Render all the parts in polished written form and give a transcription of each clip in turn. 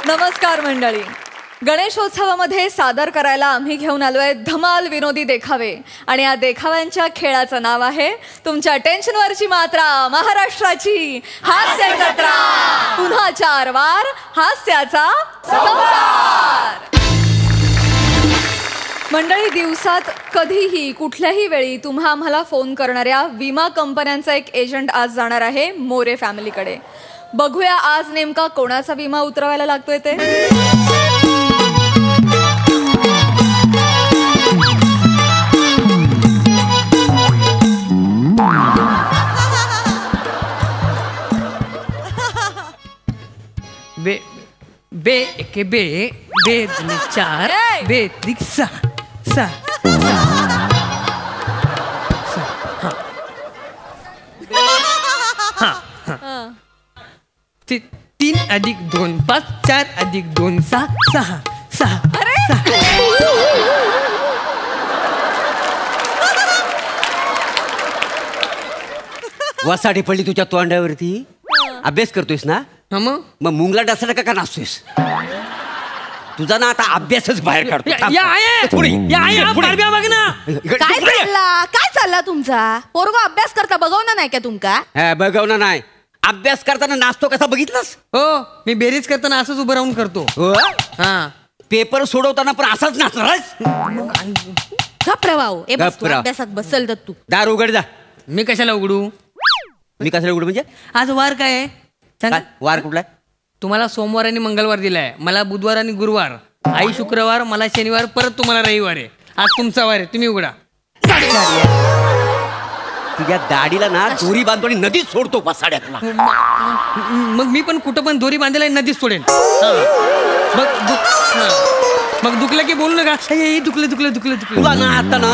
नमस्कार मंडळी. गणेशोत्सवामध्ये सादर करायला आम्ही घेऊन आलोय धमाल विनोदी देखावे आणि या देखाव्यांच्या खेळाचं नाव आहे तुमच्या टेन्शनवरची मात्रा महाराष्ट्राची हास्य जत्रा. पुन्हा 4 वार हास्याचा संहार. मंडळी, दिवसात कधीही कुठल्याही वेळी तुम्हा आम्हाला फोन करणाऱ्या विमा कंपन्यांचा एक एजंट आज जाणार आहे मोरे फॅमिलीकडे. बघूया आज नेमका कोणाचा विमा उतरवायला लागतोय ते. बे बे एके बे बे दुने 4 बे त्रिक 6 3 अधिक 2 5 4 अधिक 2 6 वासाडी पडली तुझ्या तोंडावरती. अभ्यास करतोयस ना? मग मुंगला डासला का नाचतोयस? तुझा ना आता अभ्यासच बाहेर काढतो. काय चालला तुमचा? पोरगो अभ्यास करता बघवणार नाही का तुमका? बघवणार नाही. अभ्यास करताना नाचतो कसा बघितलास? हो, मी बेरीज करताना असंच उभं राहून करतो. हा, पेपर सोडवताना पण असाच नाचणारच. घाबराव अभ्यासात बसल तर तू. दार उघड जा. मी कशाला उघडू? मी कशाला उघडू म्हणजे? आज वार काय आहे सांगा. वार कुठला? तुम्हाला सोमवार आणि मंगळवार दिलाय, मला बुधवार आणि गुरुवार, आई शुक्रवार, मला शनिवार, परत तुम्हाला रविवार आहे. आज तुमचा वार आहे, तुम्ही उघडा. तुझ्या दाढीला ना दोरी बांधतो आणि नदीत सोडतो वासाड्यातला. मग मी पण कुठं पण दोरी बांधायला नदीत सोडेन. मग दुखलं की बोलू नका. दुखलं तुला ना आता ना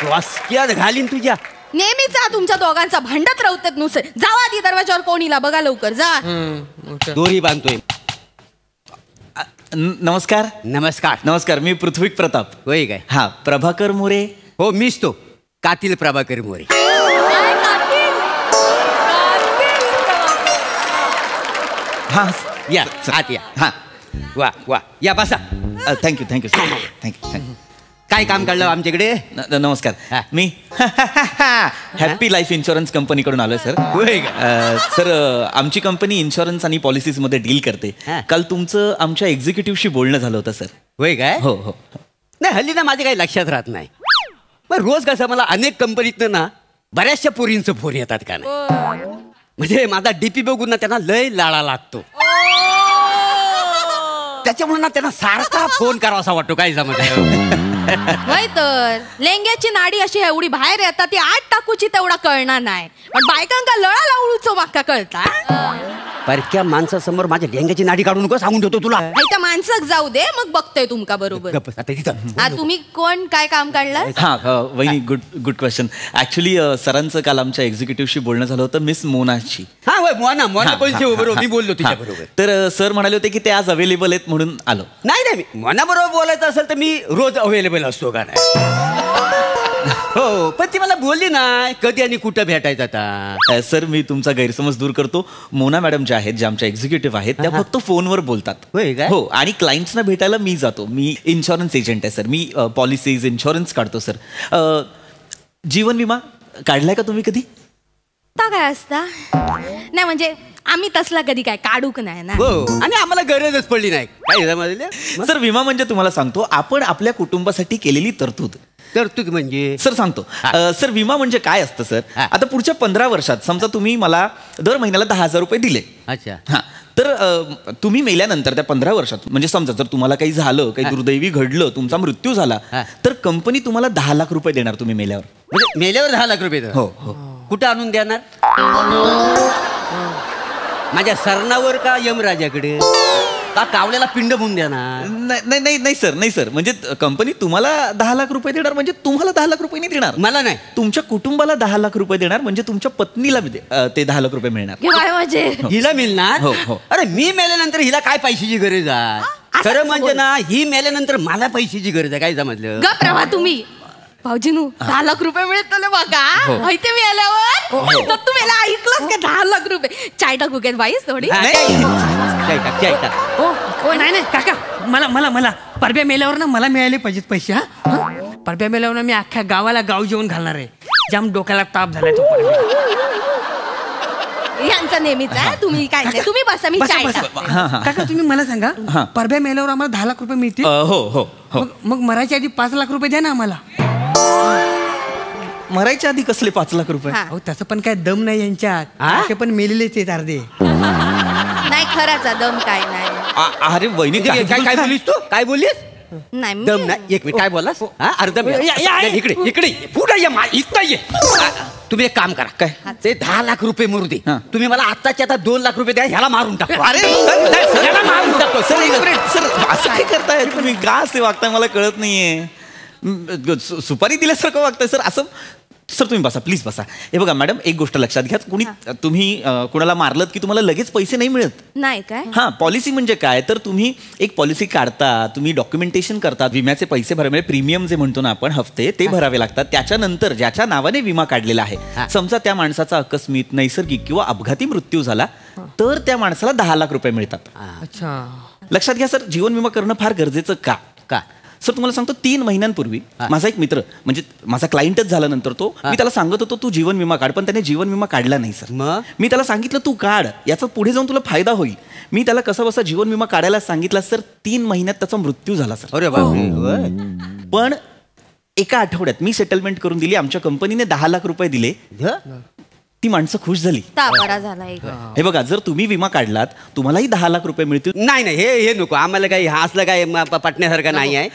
वासक्यात घालीन तुझ्या. नेहमीच तुमच्या दोघांचा भांडत राहतात नुसते. जावा आधी दरवाजावर कोणीला बघा लवकर जा. दोरी बांधतोय. नमस्कार. नमस्कार. नमस्कार, मी पृथ्वी प्रताप. होय काय? हा, प्रभाकर मोरे. हो, मीच तो कातील प्रभाकर मोरे. हा या आत या. हा, वा वा या बसा. Thank you sir. थँक्यू. काय काम काढलं आमच्याकडे? नमस्कार. मी हॅपी लाईफ इन्शुरन्स कंपनीकडून आलोय सर. होय का? सर, आमची कंपनी इन्शुरन्स आणि पॉलिसीजमध्ये डील करते. काल तुमचं आमच्या एक्झिक्युटिव्हशी बोलणं झालं होतं सर. होय काय? हो. नाही, हल्ली ना माझ्या काही लक्षात राहत नाही. मग रोज कसं मला अनेक कंपनीतनं ना बऱ्याचशा पोरींचं फोन येतात का नाही. म्हणजे माझा डीपी बघून ना त्यांना लय लाळा लागतो. त्याच्यामुळे ना त्यांना सारखा फोन करावासा वाटतो. काय जमत होय तर लेंग्याची नाडी अशी एवढी बाहेर येतात ती आत टाकूची तेवढा कळणार नाही. पण बायकांका लळा लावूचो माका कळता. परक्या माणसासमोर माझ्या लेंग्याची नाडी काढू नको सांगून ठेवतो तुला. त्या माणसाक जाऊ दे, मग बघतोय तुमका बरोबर. तुम्ही कोण काय काम काढलं? हा, वहिनी, गुड क्वेश्चन. ऍक्च्युली सरांचं काल आमच्या एक्झिक्युटिव्हशी बोलणं झालं होतं मिस मोनाशी. हा, मोना बरोबर मी बोललो तिच्या बरोबर. तर सर म्हणाले होते की ते आज अवेलेबल आहेत म्हणून आलो. नाही, मोना बरोबर बोलायचं असेल तर मी रोज अवेलेबल असतो का नाही. हो, पण ती मला बोलली नाही कधी आणि कुठं भेटायचं आता. सर, मी तुमचा गैरसमज दूर करतो. मोना मॅडम ज्या आहेत, ज्या आमच्या एक्झिक्युटिव्ह आहेत, त्या फक्त फोनवर बोलतात. होय काय? हो, आणि क्लायंट्सना भेटायला मी जातो. मी इन्शुरन्स एजंट आहे सर. मी पॉलिसीज इन्शुरन्स काढतो सर. जीवन विमा काढलाय का तुम्ही कधी? काय असता? नाही म्हणजे आम्ही तसला कधी काय काढूक नाही ना. हो, आणि आम्हाला गरजच पडली नाही. काय सर, विमा म्हणजे तुम्हाला सांगतो, आपण आपल्या कुटुंबासाठी केलेली तरतूद. म्हणजे सर सांगतो. सर, विमा म्हणजे काय असतं सर? आता पुढच्या 15 वर्षात समजा तुम्ही मला दर महिन्याला 10,000 रुपये दिले. अच्छा. हा, तर तुम्ही मेल्यानंतर त्या 15 वर्षात म्हणजे समजा जर तुम्हाला काही झालं, काही दुर्दैवी घडलं, तुमचा मृत्यू झाला, तर कंपनी तुम्हाला 10 लाख रुपये देणार तुम्ही मेल्यावर. म्हणजे मेल्यावर 10 लाख रुपये? हो. कुठं आणून देणार? माझ्या सरणावर का यमराजाकडे का कावल्याला पिंड म्हणून देणार? नाही सर. म्हणजे कंपनी तुम्हाला 10 लाख रुपये देणार म्हणजे तुम्हाला 10 लाख रुपये नाही देणार. मला नाही, तुमच्या कुटुंबाला 10 लाख रुपये देणार म्हणजे तुमच्या पत्नीला ते 10 लाख रुपये मिळणार. म्हणजे हिला मिळणार? हो. अरे, मी मेल्यानंतर हिला काय पैशाची गरज आहे? खरं म्हणजे ना, ही मेल्यानंतर मला पैशाची गरज आहे. काय समजलं? गप्प रहा तुम्ही. भाऊजीनू 10 लाख रुपये मिळतले बघा माहिती मिळाल्यावर तर तू मला ऐकलंस का 10 लाख रुपये चाय टाकू काय बाई थोडी ओ नाही काका मला परब्या मेल्यावर ना मला मिळाले पाहिजेत पैसे. हा परब्या मेल्यावर ना मी अख्ख्या गावाला गाव जेवण घालणार आहे. जाम डोक्याला ताप झालाय तो परब्या. यांचा नेहमीच आहे. तुम्ही काय नाही तुम्ही बसा मी चाय टाकते. काका तुम्ही मला सांगा परब्या मेल्यावर आम्हाला 10 लाख रुपये मिळतील. हो. मग मरायच्या आधी 5 लाख रुपये द्या ना आम्हाला. मरायच्या आधी कसले 5 लाख रुपये? अहो तसं पण काय दम नाही यांच्यात. असे पण मेलेलेच आहेत अर्धे. नाही खराचा दम काय नाही. अरे वहिनी काय बोलीस तू? काय बोललीस? नाही दम नाही. एक मिनिट काय बोललास? अर्धा इकडे पुढे इथं ये. तुम्ही एक काम करा काय ते 10 लाख रुपये मरू दे. तुम्ही मला आत्ताच्या आता 2 लाख रुपये द्या. ह्याला मारून टाकतो. ह्याला मारून टाकतो. सर असं काय करताय तुम्ही? का असे वागताय मला कळत नाहीये. सुपारी दिल्यासारखं वागताय सर. असं सर तुम्ही बसा प्लीज बसा. हे बघा मॅडम एक गोष्ट लक्षात घ्या. तुम्ही कुणाला मारलत की तुम्हाला लगेच पैसे नाही मिळत. नाही काय? हा पॉलिसी म्हणजे काय तर तुम्ही एक पॉलिसी काढता, तुम्ही डॉक्युमेंटेशन करता, विम्याचे पैसे भरावे प्रीमियम जे म्हणतो ना आपण हफ्ते ते भरावे लागतात. त्याच्यानंतर ज्याच्या नावाने विमा काढलेला आहे समजा त्या माणसाचा अकस्मित नैसर्गिक किंवा अपघाती मृत्यू झाला तर त्या माणसाला 10 लाख रुपये मिळतात. अच्छा लक्षात घ्या सर जीवन विमा करणं फार गरजेचं का सर तुम्हाला सांगतो 3 महिन्यांपूर्वी माझा एक मित्र म्हणजे माझा क्लायंटच झाल्यानंतर मी त्याला सांगत होतो तू जीवन विमा काढ पण त्याने जीवन विमा काढला नाही सर. मी त्याला सांगितलं तू काढ याचा पुढे जाऊन तुला फायदा होईल. मी त्याला कसा बसा जीवन विमा काढायला सांगितला सर 3 महिन्यात त्याचा मृत्यू झाला सर. अरे बापरे. पण एका आठवड्यात मी सेटलमेंट करून दिली. आमच्या कंपनीने 10 लाख रुपये दिले. ती माणसं खुश झाली. बरा झाला. हे बघा जर तुम्ही विमा काढलात तुम्हालाही 10 लाख रुपये मिळतील. नाही हे नको आम्हाला काही हा असलं काय पटण्यासारखं नाही आहे.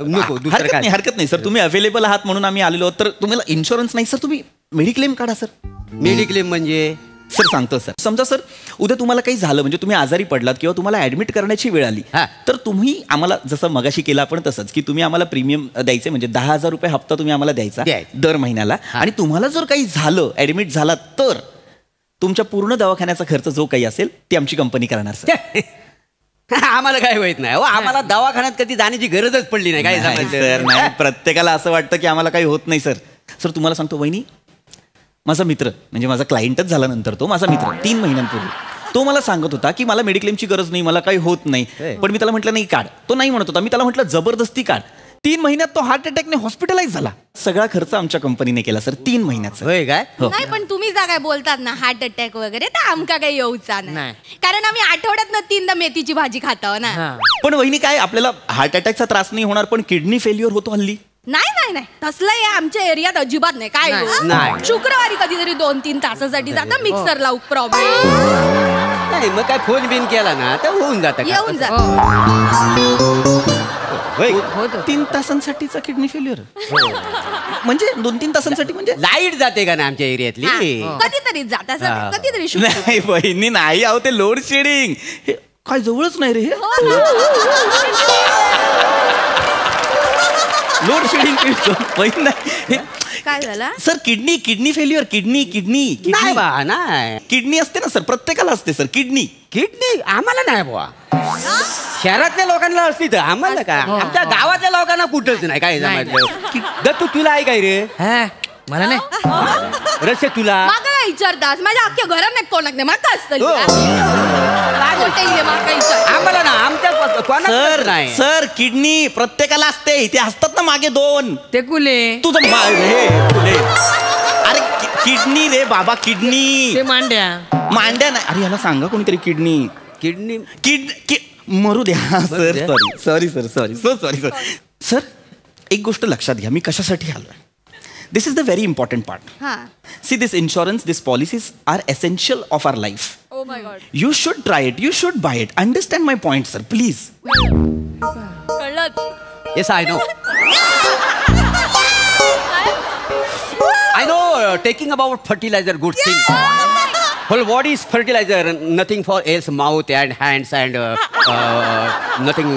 नको दुसरं काय हरकत नाही सर. तुम्ही अवेलेबल आहात म्हणून आम्ही आलेलो. तर तुम्हाला इन्शुरन्स नाही सर तुम्ही मेडिक्लेम काढा सर. मेडिक्लेम म्हणजे सर सांगतो सर. समजा सर उद्या तुम्हाला काही झालं म्हणजे तुम्ही आजारी पडलात किंवा तुम्हाला ऍडमिट करण्याची वेळ आली तर तुम्ही आम्हाला जसं मगाशी केलं आपण तसंच की तुम्ही आम्हाला प्रीमियम द्यायचे म्हणजे 10,000 रुपये हप्ता तुम्ही आम्हाला द्यायचा दर महिन्याला. आणि तुम्हाला जर काही झालं ऍडमिट झाला तर तुमच्या पूर्ण दवाखान्याचा खर्च जो काही असेल ती आमची कंपनी करणार सर. आम्हाला काय होत नाही. आम्हाला दवाखान्यात कधी जाण्याची गरजच पडली नाही. काय सर नाही प्रत्येकाला असं वाटतं की आम्हाला काही होत नाही सर. सर तुम्हाला सांगतो वहिनी माझा मित्र म्हणजे माझा क्लायंटच झाल्यानंतर तो माझा मित्र 3 महिन्यांपूर्वी तो मला सांगत होता की मला मेडिक्लेमची गरज नाही मला काही होत नाही. पण मी त्याला म्हटलं नाही काढ. तो नाही म्हणत होता. मी त्याला म्हटलं जबरदस्ती काढ. 3 महिन्यात तो हार्ट अटॅकने हॉस्पिटलाइज झाला. सगळा खर्च आमच्या कंपनीने केला सर 3 महिन्याचा. होय काय? नाही पण तुम्ही जा काय बोलतात ना हार्ट अटॅक वगैरे तर आमका काही येऊचा नाही. कारण आम्ही आठवड्यात 3दा मेथीची भाजी खातो ना. पण वहिनी काय आपल्याला हार्ट अटॅकचा त्रास नाही होणार पण किडनी फेल्युअर होतो हल्ली. नाही तसलं या आमच्या एरियात अजिबात नाही. काय नाही. शुक्रवारी कधीतरी 2-3 तासासाठी जाता मिक्सर लावूक प्रॉब्लेम नाही. मग काय फोन बिन केला ना तर होऊन जात येऊन जा. 3 तासांसाठीचा किडनी फेल्युअर म्हणजे 2-3 तासांसाठी म्हणजे लाईट जाते का ना आमच्या एरियातली. कधीतरी जाता कधीतरी शुक्रवारी. नाही बहिणी नाही आहो ते लोड शेडिंग हे काय जवळच नाही रे हे लोड शेडिंग काय झालं सर किडनी फेल्युअर किडनी नाही किडनी असते ना सर प्रत्येकाला असते सर किडनी आम्हाला नाही बुवा. शहरातल्या लोकांना असली तर आम्हाला काय आमच्या गावातल्या लोकांना कुठंच नाही. काय जमायचं दत्तू तुला आहे काय रे? मला नाही रस्ते तुला माका काय विचारतास? माझ्या अख्ख्या घरात नाही कोणाक नाही माका असतं आम्हाला ना आमच्या सर नाही सर किडनी प्रत्येकाला असते. इथे असतात ना मागे 2 ते कुले तुझं अरे किडनी रे बाबा किडनी ते मांड्या नाही. अरे याला सांगा कोणीतरी किडनी मरू द्या सर. सॉरी सर एक गोष्ट लक्षात घ्या मी कशासाठी आलोय. This is the very important part. See this insurance this policies are essential of our life. Oh my God. You should try it. You should buy it. Understand my point, sir. Please. कळलंच. Yes, I know. I know. Taking about fertilizer, good thing. Whole body is fertilizer. Nothing for else, mouth and hands and nothing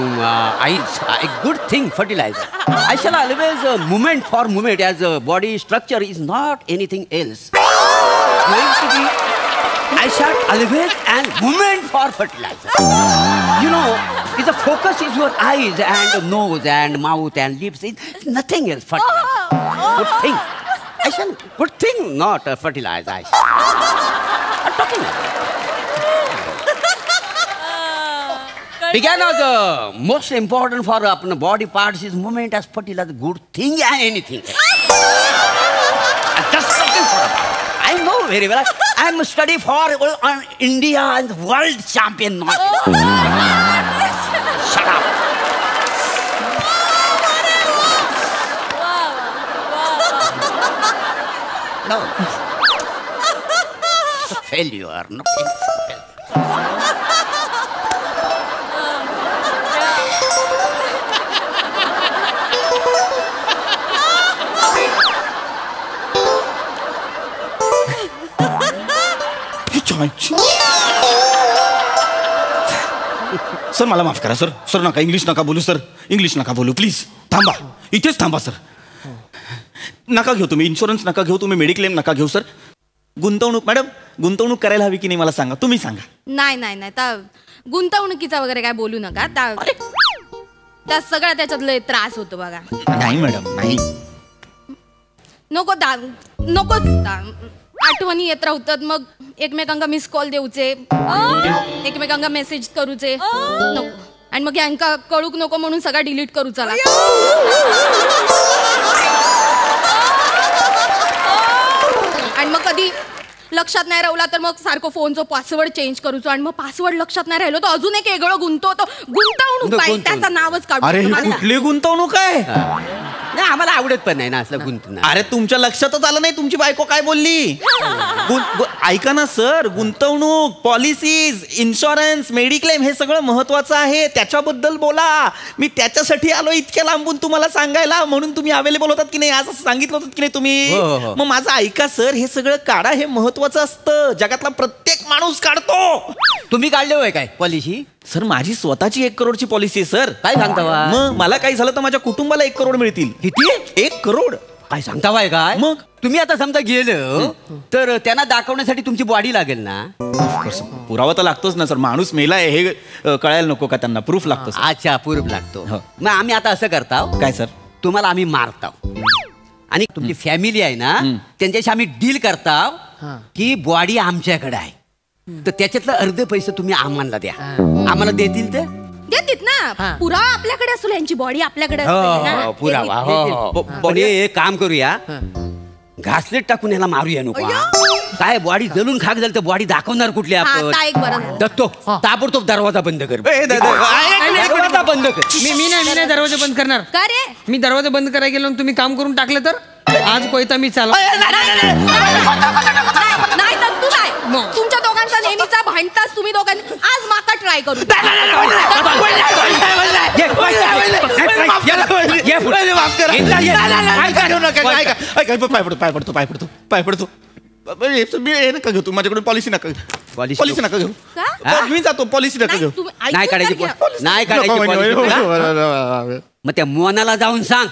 eyes. A good thing, fertilizer. I shall always movement for movement as body structure is not anything else. Going to be. I shall always and movement for fertilizer. You know, the focus is your eyes and nose and mouth and lips. It's nothing else. Fertilizer. Good thing. I shall good thing, not fertilize. I shall. I'm talking. Began as the most important for our body parts is movement as fertilizer. Good thing and anything. Just something for I know very well. I'm study for India and world champion. Not Shut up. No. It's a failure. No. It's a failure. Sir मला माफ करा sir. Sir नका English नका बोलू sir. English नका बोलू please. थांबा इथेच थांबा सर. नका घेऊ तुम्ही इन्शुरन्स नका घेऊ तुम्ही मेडिक्लेम नका घेऊ सर. गुंतवणूक मॅडम गुंतवणूक करायला हवी की नाही मला सांगा. तुम्ही सांगा. नाही नाही नाही त्या गुंतवणुकीचा वगैरे काय बोलू नका. त्या सगळ्या त्याच्यात लय त्रास होतो बघा. नाही मॅडम नाही. नको नकोच आठवणी येत राहतात. मग एकमेकांका मिस कॉल देऊचे एकमेकांका मेसेज करूचे नको. आणि मग यांका कळूक नको म्हणून सगळा डिलीट करू चला. आणि मग कधी लक्षात नाही राहिला तर मग सारखं फोनचं पासवर्ड चेंज करूचो. आणि मग पासवर्ड लक्षात नाही राहिलो तर अजून एक वेगळं गुंतवणूक आहे त्याचं नावच काढू. अरे ही कुठली गुंतवणूक आहे. नाही आम्हाला आवडत पण नाही ना असलं गुंतवणूक. अरे तुमच्या लक्षातच आलं नाही तुमची बायको काय बोलली. ऐका ना सर गुंतवणूक पॉलिसीज इन्शुरन्स मेडिक्लेम हे सगळं महत्वाचं आहे. त्याच्याबद्दल बोला. मी त्याच्यासाठी आलो इतक्या लांबून तुम्हाला सांगायला. म्हणून तुम्ही अवेलेबल होतात की नाही आज सांगितलं होतं की नाही तुम्ही. हो. मग माझं ऐका सर हे सगळं काढा. हे महत्वाचं असतं. जगातला प्रत्येक माणूस काढतो. तुम्ही काढले होय काय पॉलिसी. सर माझी स्वतःची 1 करोडची पॉलिसी आहे सर. काय सांगता बा? मग मला काही झालं तर माझ्या कुटुंबाला 1 करोड मिळतील. किती. 1 करोड. काय सांगता बाय काय. मग? तुम्ही आता समजा गेलं तर त्यांना दाखवण्यासाठी तुमची बॉडी लागेल ना. पुरावा तर लागतोच ना सर. माणूस मेलाय हे कळायला नको का त्यांना. प्रूफ लागतो सर. अच्छा प्रूफ लागतो. हो. मग आम्ही आता असं करता काय सर. तुम्हाला आम्ही मारताव आणि तुमची फॅमिली आहे ना त्यांच्याशी आम्ही डील करताव की बॉडी आमच्याकडे आहे तर त्याच्यातलं अर्धे पैसे तुम्ही आम्हाला द्या. आम्हाला देतील ते देतील ना. पुरावा आपल्याकडे असतो यांची बॉडी आपल्याकडे असते ना. पुरावा. पण एक काम करूया घासलेट टाकून याला मारूया नको. काय बॉडी जलून खाक झाली तर बॉडी दाखवणार कुठली हा, आपण. आता एक बरं झालं. दत्तो ताबडतोब दरवाजा बंद कर. दरवाजा बंद कर. मी नाही दरवाजा बंद करणार. का रे मी दरवाजा बंद करायला गेलो आणि तुम्ही काम करून टाकलं तर आज कोयता मी चाला. नाही दत्तू नाही. तुमच्या दोघांचा नेहमीचा भांडताच तुम्ही दोघांनी आज माका ट्राय करू. पाय पडतो मी हे नका घेऊ. माझ्याकडून पॉलिसी नका पॉलिसी नका घेऊ. मी जातो. पॉलिसी नका घेऊ. नाही काढायची नाही काढायची. मग त्या मोनाला जाऊन सांग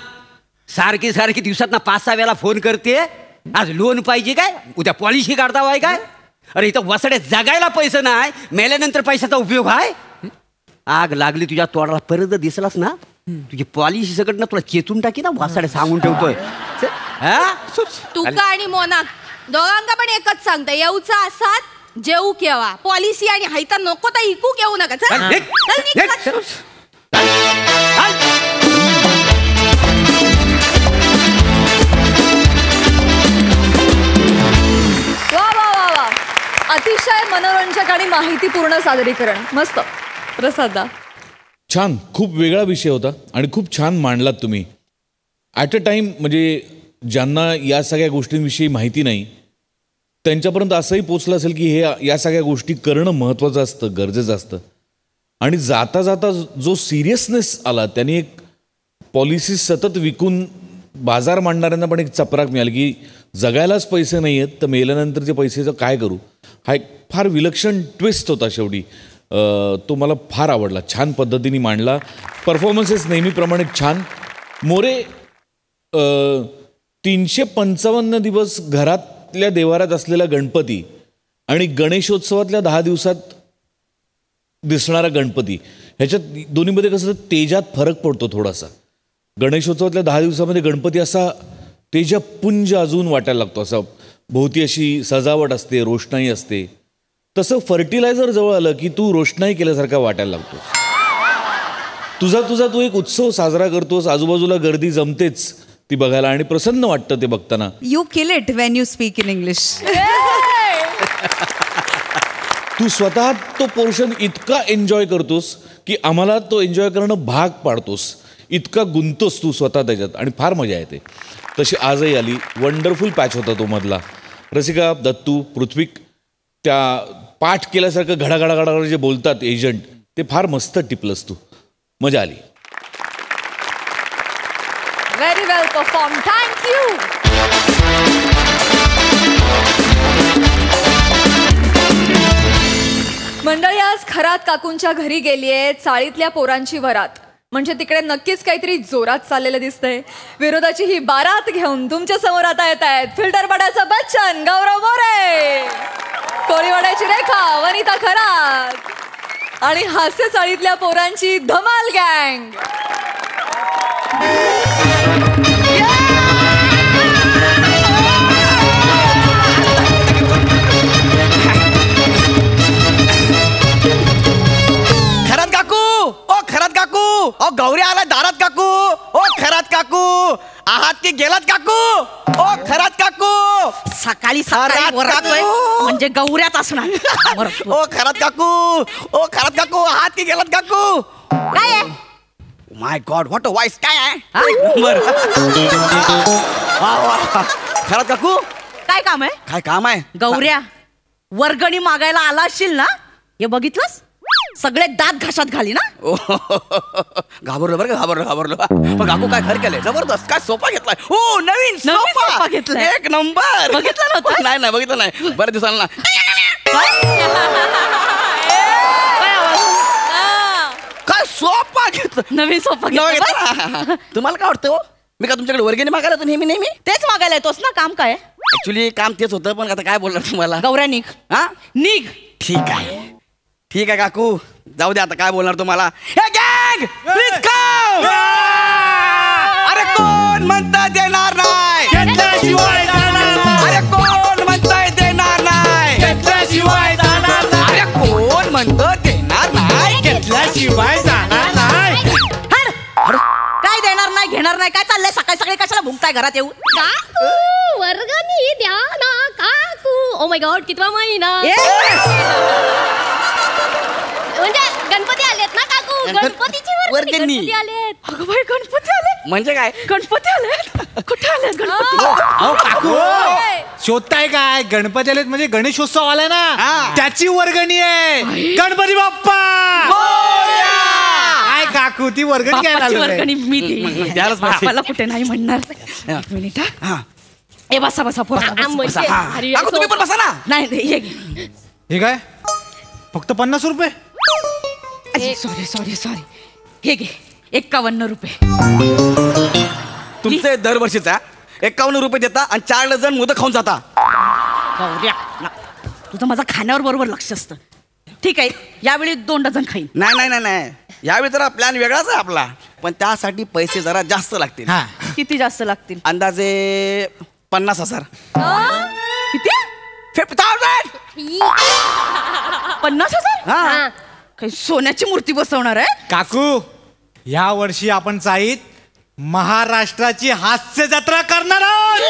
सारखी दिवसात ना 5-6 वेळा फोन करते. आज लोन पाहिजे काय उद्या पॉलिसी काढता वाय काय. अरे इथं वसड्या जगायला पैसे नाही मेल्यानंतर पैशाचा उपयोग आहे. आग लागली तुझ्या तोंडाला परत जर दिसलास ना तुझी पॉलिसी सगळं ना तुला चेतून टाकी ना. वसड्या सांगून ठेवतोय. तुका आणि मोना दोघांका पण एकच सांगता येऊचा असात जेऊ केव्हा पॉलिसी आणि हायता नको तर इकू घेऊ नका. चल, चल, निघ. वा अतिशय मनोरंजक आणि माहितीपूर्ण सादरीकरण. मस्त. प्रसादा छान. खूप वेगळा विषय होता आणि खूप छान मांडलात तुम्ही. ॲट अ टाइम म्हणजे ज्यांना या सगळ्या गोष्टींविषयी माहिती नाही त्यांच्यापर्यंत असंही पोचलं असेल की हे या सगळ्या गोष्टी करणं महत्त्वाचं असतं गरजेचं असतं. आणि जाता जाता जो सिरियसनेस आला त्याने एक पॉलिसी सतत विकून बाजार मांडणाऱ्यांना पण एक चपराक मिळाली की जगायलाच पैसे नाही आहेत तर मेल्यानंतरचे पैसेचं काय करू. हा एक फार विलक्षण ट्विस्ट होता शेवटी. तो मला फार आवडला. छान पद्धतीने मांडला. परफॉर्मन्सेस नेहमीप्रमाणे छान. मोरे 355 दिवस घरातल्या देवारात असलेला गणपती आणि गणेशोत्सवातल्या 10 दिवसात दिसणारा गणपती ह्याच्यात दोन्हीमध्ये कसं तेजात फरक पडतो थोडासा. गणेशोत्सवातल्या 10 दिवसामध्ये गणपती असा तेजपुंज अजून वाटायला लागतो. असं भोवती अशी सजावट असते, रोषणाई असते. तसं फर्टिलायझर जवळ आलं की तू रोषणाई केल्यासारखा वाटायला लागतोस. तुझा तू एक उत्सव साजरा करतोस, आजूबाजूला गर्दी जमतेच ती बघायला आणि प्रसन्न वाटतं ते बघताना. You kill it when you speak in English. तू स्वतः तो पोर्शन इतका एन्जॉय करतोस की आम्हाला तो एन्जॉय करणं भाग पाडतोस. इतका गुंतोस तू स्वतः त्याच्यात आणि फार मजा येते. तशी आजही आली. वंडरफुल पॅच होता तो मधला. रसिका, दत्तू, पृथ्वीक त्या पाठ केल्यासारखं घडाघडा जे बोलतात एजंट, ते फार मस्त टिपलंस तू. मजा आली. व्हेरी वेल परफॉर्म. थँक्यू. मंडळी, आज खरात काकूंच्या घरी गेलीये चाळीतल्या पोरांची वरात. म्हणजे तिकडे नक्कीच काहीतरी जोरात चाललेलं दिसतंय. विरोधाची ही बारात घेऊन तुमच्या समोर आता येत आहेत फिल्टरपाड्याचा बच्चन गौरव मोरे, कोळीवाड्याची रेखा वनिता खरात आणि हास्य चाळीतल्या पोरांची धमाल गँग. खरात काकू, ओ खरात काकू, ओ गौरी आला दारात काकू, ओ खरात काकू, आहात की गेलात काकू, ओ खरात काकू. सकाळी खरात वरडतोय काकू. म्हणजे गौऱ्याच असणार. ओ खरात काकू, ओ खरात काकू, आहात की गेलात काकू. काय आहे? माय गॉड, व्हॉट अ वॉइस. काय आहे नंबर. खरात काकू, काय काम आहे? काय काम आहे? गौऱ्या, वर्गणी मागायला आला असशील ना, हे बघितलंस? सगळे दात घाशात घाली ना. घाबरलो बरं का, घाबरलो. पण काकू काय घर केलंय जबरदस्त. काय सोफा घेतलाय. ओ नवीन सोफा घेतलाय. एक नंबर. बघितलं नव्हतं? नाही बघितलं नाही. बरं दिसाल ना. काय सोफा घेतलं. नवीन सोफा नवा घेतला. घेतला. तुम्हाला काय वाटतं हो? मी का तुमच्याकडे वर्गणी मागायला होतो नेहमी? तेच मागायला येतोस ना. काम काय? ऍक्च्युली काम तेच होतं, पण आता काय बोलणार तुम्हाला. गौऱ्या निघ. हा निघ. ठीक आहे काकू, जाऊ दे आता काय बोलणार तुम्हाला. हे गँग प्लीज कम. अरे कोण म्हणतं देणार नाही? अरे कोण म्हणतंय देणार नाही? अरे कोण म्हणतं देणार नाही? घेतल्याशिवाय जाणार नाही. काय देणार नाही, घेणार नाही? काय चाललंय सकाळी सकाळी? कशाला भुंकताय घरात येऊन? काकू वर्गणी द्या ना काकू. ओ माय गॉड, कितवा महिना. म्हणजे गणपती आलेत ना काकू. गणपतीची वर्गणी. गणपती आलेत. अगं बाई, गणपती आले. म्हणजे काय? गणपती आले. कुठे आले गणपती? अहो काकू, शोधताय काय? गणपती आलेत म्हणजे गणेशोत्सव आलाय ना, त्याची वर्गणी आहे. गणपती बाप्पा. काय काकू, ती वर्गणी घ्यायला बाप्पाची आलोय. वर्गणी मी द्यायलाच पाहिजे. बापाला कुठे नाही म्हणणार. एक मिनिट. ए बसा पोरा. काकू तुम्ही पण बसा ना. नाही ये घे. हे काय? फक्त 50 रुपये? सॉरी. हे घे 51 रुपये. तुमचे दरवर्षीचा 51 रुपये देता आणि 4 डझन मोदक खाऊन जाता. गौऱ्या, तुझं माझं खाण्यावर बरोबर लक्ष असतं. ठीक आहे, यावेळी 2 डझन खाईन. नाही. यावेळी जरा प्लॅन वेगळाच आहे आपला, पण त्यासाठी पैसे जरा जास्त लागतील. किती जास्त लागतील? अंदाजे 50,000. किती? 50,000. 50,000? हा. काही सोन्याची मूर्ती बसवणार आहे? काकू, या वर्षी आपण चाईत महाराष्ट्राची हास्य जत्रा करणार आहोत.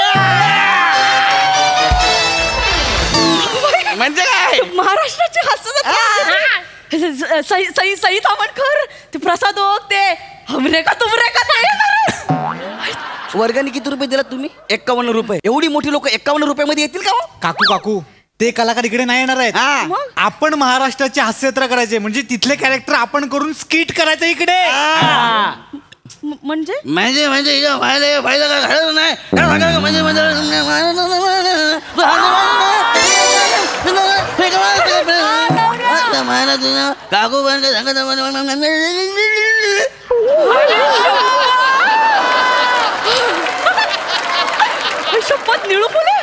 म्हणजे काय? महाराष्ट्राची हास्य सई तावणकर, ते प्रसाद ओक, ते हमरे का तुमरे का ते. वर्गणी किती रुपये दिलात तुम्ही? 51 रुपये. एवढी मोठी लोक 51 रुपयामध्ये येतील का? काकू, ते कलाकार इकडे नाही येणार आहेत. आपण महाराष्ट्राची हास्य जत्रा करायचे, म्हणजे तिथले कॅरेक्टर आपण करून स्किट करायचं इकडे. म्हणजे फायदा काय घालत नाही. काकू शपथ निळू बोले.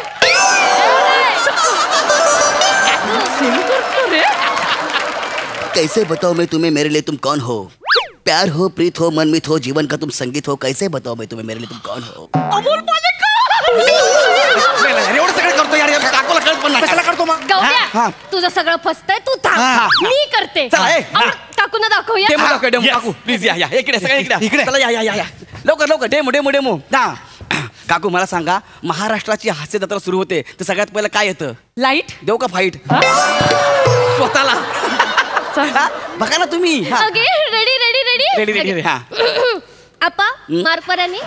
कैसे बताओ मैं तुम्हें मेरे लिए तुम कौन हो? प्यार हो, प्रीत हो, मनमीत हो, जीवन का तुम संगीत हो. कैसे बताओ मैं तुम्हें मेरे लिए तुम कौन हो? अमोल पालेकर. एवढं सगळं करतो यार काकूला कळत पण नाही. कशाला करतो मग गौऱ्या तुझं सगळं फसतंय तू थांब मी करते चला, ए, आपण काकून दाखवूया डेमो दाखव, डेमो काकू प्लीज या इकडे सगळं इकडे चला या लवकर लवकर डेमो ना. काकू मला सांगा, महाराष्ट्राची हास्य जत्रा सुरू होते तर सगळ्यात पहिलं काय येतं? लाईट देऊ का फाईट स्वतःला? हा? बघा ना तुम्ही. हा. Okay ready ready ready ready ready हा आपा मार्कवरांनी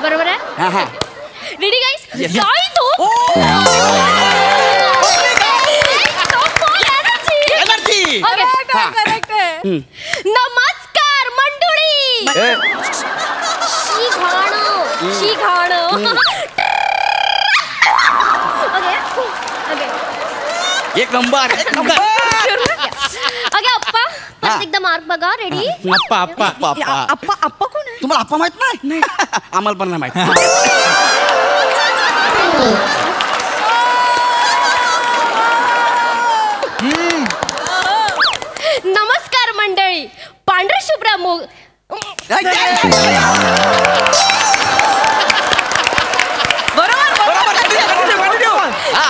बरोबर आहे हा हा रेडी गाईस Yes. काय तो एनर्जी. करेक्ट आहे. नमस्कार मंडळी शी घाण एक नंबर ओके अप्पा परत एकदा मार्क बघा रेडी अप्पा अप्पा अप्पा अप्पा आप्पा आप्पा कोण आहे? तुम्हाला अप्पा माहित नाही आम्हाला पण नाही माहित. नमस्कार मंडळी पांढरे शुभ्रा मूग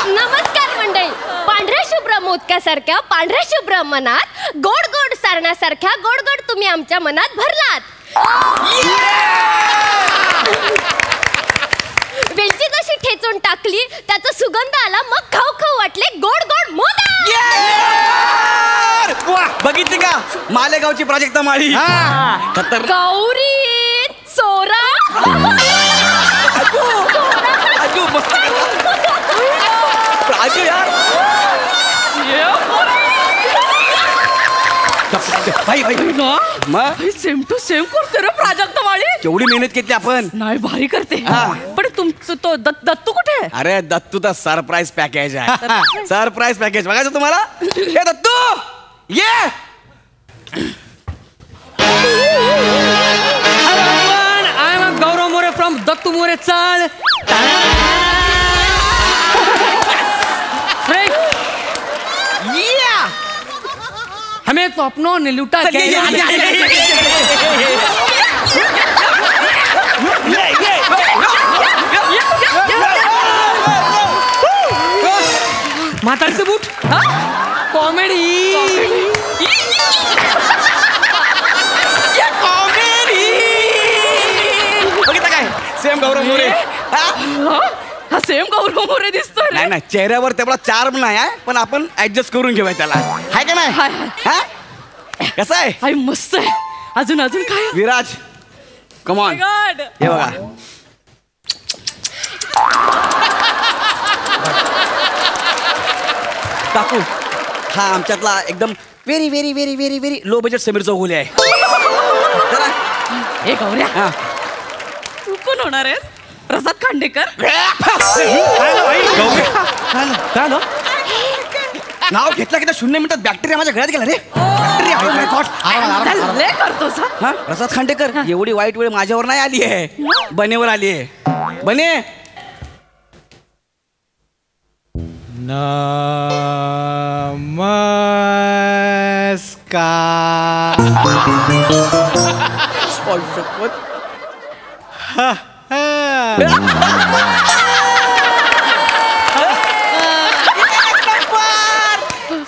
नमस्कार मंडळी पांढऱ्या शुभ्र मोदकासारख्या पांढऱ्या शुभ्र मनात गोड गोड सारण्यासारख्या गोड गोड तुम्ही आमच्या मनात भरलात. वेलची जशी ठेचून टाकली त्याचा सुगंध आला मग खाऊ खाऊ वाटले गोड गोड मोदक. बघितली का मालेगावची प्राजक्ता माळी खतर गौरी चोरा आजू मस्त आजू यार भाई भाई मग सेम टू सेम करते रे प्राजक्त माळी. केवढी मेहनत केली आपण. नाही भारी करते हा. पण तुमचं तो दत्तू कुठे आहे? अरे दत्तू तर सरप्राईज पॅकेज आहे. सरप्राईज पॅकेज बघायचं तुम्हाला. हे दत्तू ये I am Gaurav More from Dattu More चाळ. हमें तो अपनों ने लूटा चल, ये, म्हातारचं बूट कॉमेडी. बघितलं काय सेम गौरव मोरे. हा सेम गौरव मोरे दिसतोय रे. नाही नाही चेहऱ्यावर तेवढा चार्म नाही आहे पण आपण ऍडजस्ट करून घेऊया त्याला. आहे का नाही? हाय, हा? कसं आहे आई मस्त आहे. अजून अजून काय? विराज कमॉन हे बघा. काकू हा आमच्यातला एकदम very very very very very low budget Sameer Chougule आहे. चला. ए गौऱ्या हा. तू कोण होणार आहे? प्रसाद खांडेकर. नाव घेतलं की 0 मिनिटात बॅक्टेरिया माझ्या घरात गेला रे. बॅक्टेरिया लय करतोस हा? हा प्रसाद खांडेकर एवढी वाईट वेळ माझ्यावर नाही आली आहे बनेवर आली आहे. बने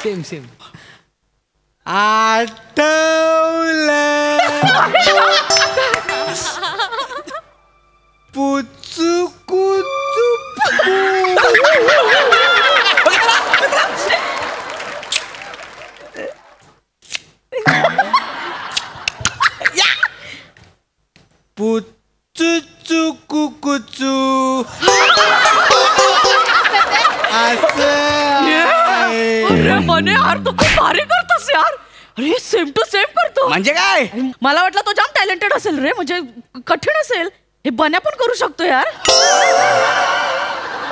सेम सेम. पुचू कुचू पुचू कुकुचू अरे मने यार तू खूप भारी करतोस यार. अरे सेम टू सेम करतो. म्हणजे काय मला वाटलं तो जाम टॅलेंटेड असेल रे. म्हणजे कठीण असेल. हे बन्या पण करू शकतो यार.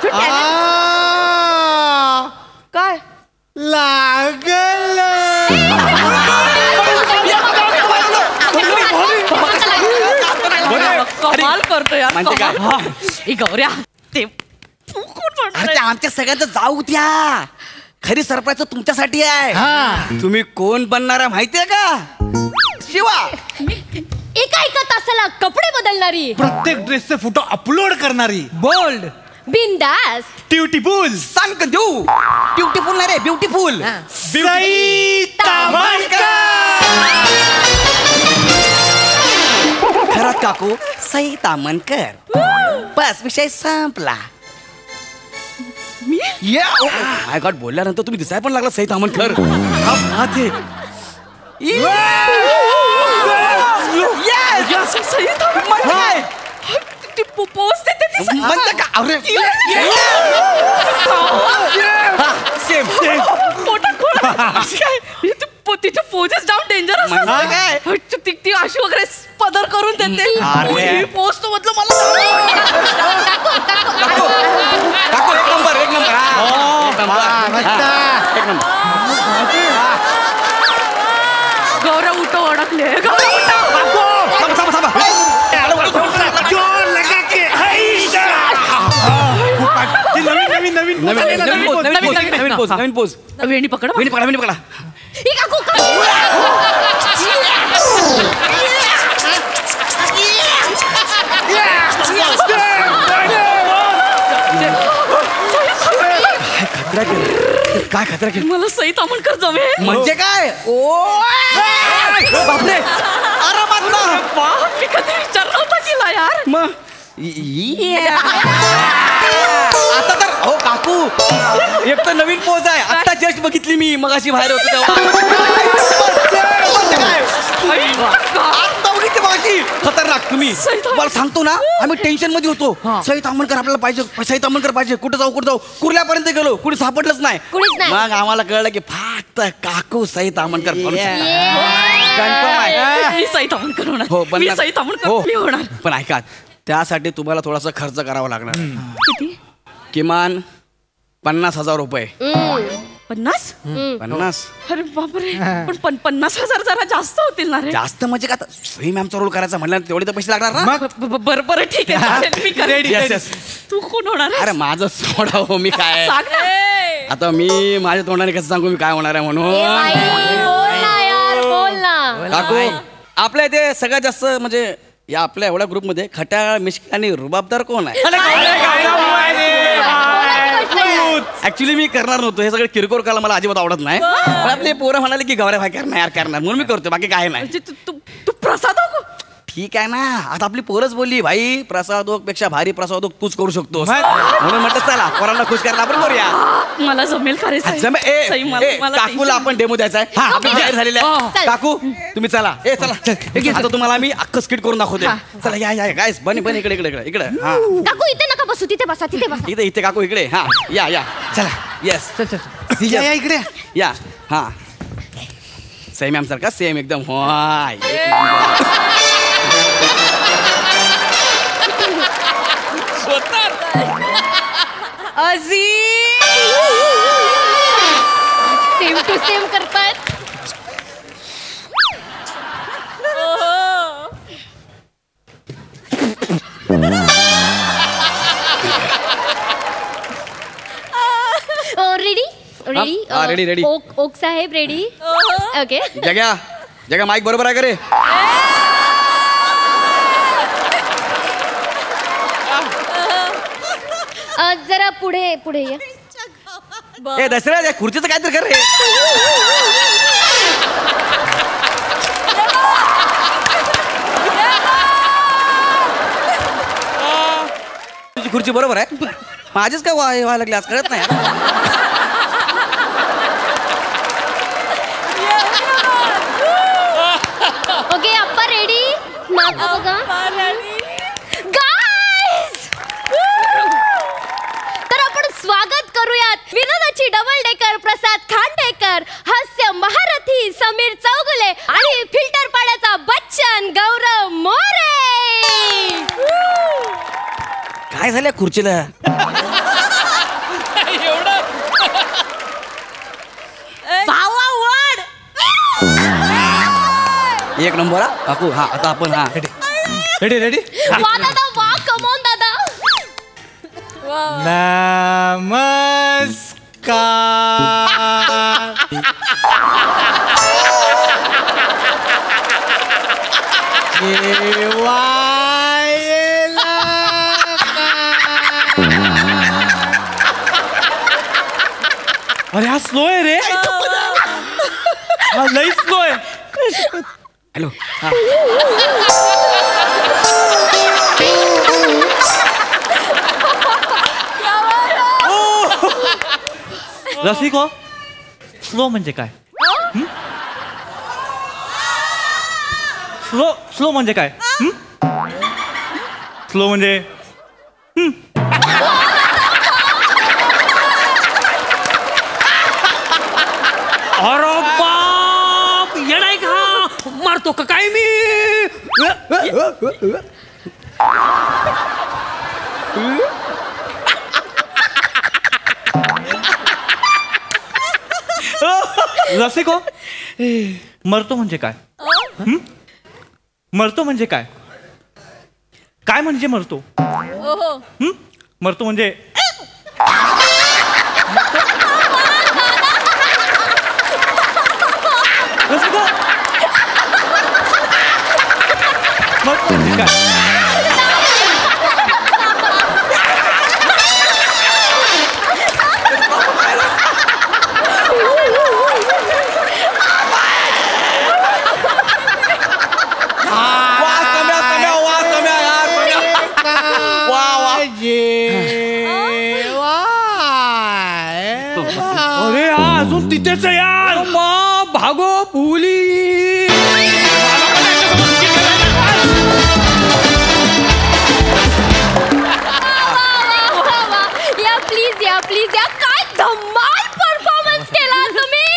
तू काय लागल कमाल करतो यार. म्हणजे काय? कमाल. ए गौऱ्या ते तू कोण म्हणणार अरे ते आमच्या सगळ्यांचं जाऊ द्या. खरी सरप्राईज तुमच्यासाठी आहे. तुम्ही कोण बनणार आहे माहितीये का? शिवा एक ऐकत असेल प्रत्येकाला कपडे बदलणारी, प्रत्येक ड्रेसचे फोटो अपलोड करणारी, बोल्ड, बिनदास, ब्युटीफुल, सांग देऊ ब्युटिफुल नाही रे ब्युटिफुल. सई तामणकर. खरंच काकू सई तामणकर. बस विषय संपला. माय गॉड बोलल्यानंतर तुम्ही दिसाय पण लागला सई तामणकर. तिच्या पोजेस जाऊन डेंजर असतात. ती अशी वगैरे पदर करून देते. पोस्ट मधलं मला काकू एक नंबर एक नंबर. गौरव उठो अडकले. गौरव नवीन पोज. वेणी पकड. वेणी पकडा. काय खतरा केलं. मला सई तामणकर जमेल म्हणजे काय. बापरे अरे मी कधी विचार नव्हता केला यार. मग आता तर हो काकू एक तर नवीन पोज आहे. आता जस्ट बघितली मी मगाशी बाहेर होतो आता बघितली मगाशी. खतरनाक. तुम्ही मला सांगतो ना आम्ही टेन्शन मध्ये होतो. सई तामणकर आपल्याला पाहिजे, सई तामणकर पाहिजे. कुठं जाऊ कुर्ल्यापर्यंत गेलो कुठे सापडलंच नाही. मग आम्हाला कळलं की फक्त काकू सई तामणकर कन्फर्म आहे. मी सई तामणकर होणार. हो पण मी सई तामणकर होणार. पण ऐका त्यासाठी तुम्हाला थोडासा खर्च करावा लागणार. किती. किमान 50,000 रुपये. 50. 50. अरे बापरे. पण 50,000 जरा जास्त होतील ना रे. जास्त म्हणजे का सई मॅमचा रोल करायचा म्हणलं तेवढे तर पैसे लागणार ना. बरं ठीक आहे. मी करेन. तू कोण होणार. अरे माझं सोडा हो. मी काय सांग ना. आता मी माझ्या तोंडाने कसं सांगू मी काय होणार आहे म्हणून. बोल ना. काकू आपल्या इथे सगळ्यात जास्त म्हणजे या आपल्या एवढ्या ग्रुपमध्ये खट्याळ मिश्किल आणि रुबाबदार कोण आहे. ऍक्च्युली मी करणार नव्हतो. हे सगळं किरकोळ करायला मला अजिबात आवडत नाही. पण आपले पोरं म्हणाले की गौऱ्या भाई करणार म्हणून मी करतो. बाकी काय नाही. तू प्रसाद ठीक आहे ना. आता आपली पोरच बोलली भाई प्रसादोक पेक्षा भारी प्रसादोक तूच करू शकतोस म्हणून म्हटलं चला पोरांना खुश करायला आपण करूया. मला जमेल का रे. काकूला आपण डेमो द्यायचा आहे. आपण जाहीर झालेला आहे. काकू तुम्ही चला. आता तुम्हाला आम्ही अख्खं स्किट करून दाखवते. चला या गायस बन इकडे काकू इथे नका बसू. तिथे बसा. इथे काकू इकडे. हा या चला. येस या इकडे या. हा सई मॅम सारखा सेम एकदम. सेम टू सेम करतायत. रेडी. ओक साहेब रेडी. ओके. जग्या माईक बरोबर आहे का रे. जरा पुढे या. ए दसऱ्या खुर्चीचं काहीतरी कर रे. तुझी खुर्ची बरोबर आहे. माझीच काय व्हायला लागली आज कळत नाही. ओके अप्पा रेडी. बघा तर आपण स्वागत करूयात विनोदाची डबल डेकर प्रसाद खांडेकर, हास्य महारथी समीर चौगुले आणि फिल्टर पाड्याचा बच्चन गौरव मोरे. काय झालं खुर्चीला. एक नंबर. काकू हा आता आपण रेडी. वा दादा वा. कमॉन दादा. नमस्कार. अरे हा स्लो आहे रे, हा लई स्लो आहे. हॅलो. रसिको, स्लो म्हणजे काय? स्लो म्हणजे काय? स्लो म्हणजे अरे बाप, येडाय का? मारतो का काय मी? रसिको, मरतो म्हणजे काय? मरतो म्हणजे काय? काय म्हणजे मरतो? मरतो म्हणजे रसिको, मरतो म्हणजे काय? अरे हा अजून तिथेच आहे यार. भागो पोलीस. या प्लीज या प्लीज या, काय धमाल परफॉर्मन्स केला तुम्ही.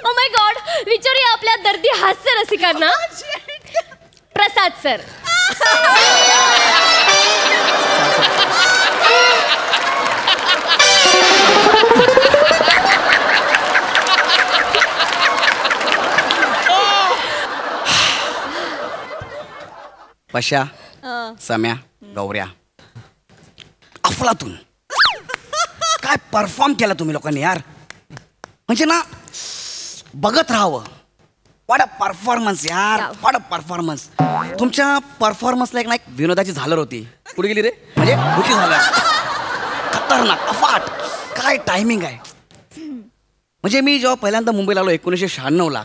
ओ माय गॉड, विचारूया आपल्या दर्दी हास्य रसिकांना. प्रसाद सर. पशा, सम्या, गौऱ्या, अफलातून काय परफॉर्म केला तुम्ही लोकांनी यार. म्हणजे ना बघत राहावं. व्हॉट अ परफॉर्मन्स यार, व्हॉट अ परफॉर्मन्स. तुमच्या परफॉर्मन्सला एक ना एक विनोदाची झालर होती. कुठे गेली रे? म्हणजे कुठे झालर. खतरनाक, अफाट. काय टायमिंग आहे. म्हणजे मी जेव्हा पहिल्यांदा मुंबईला आलो 1996ला,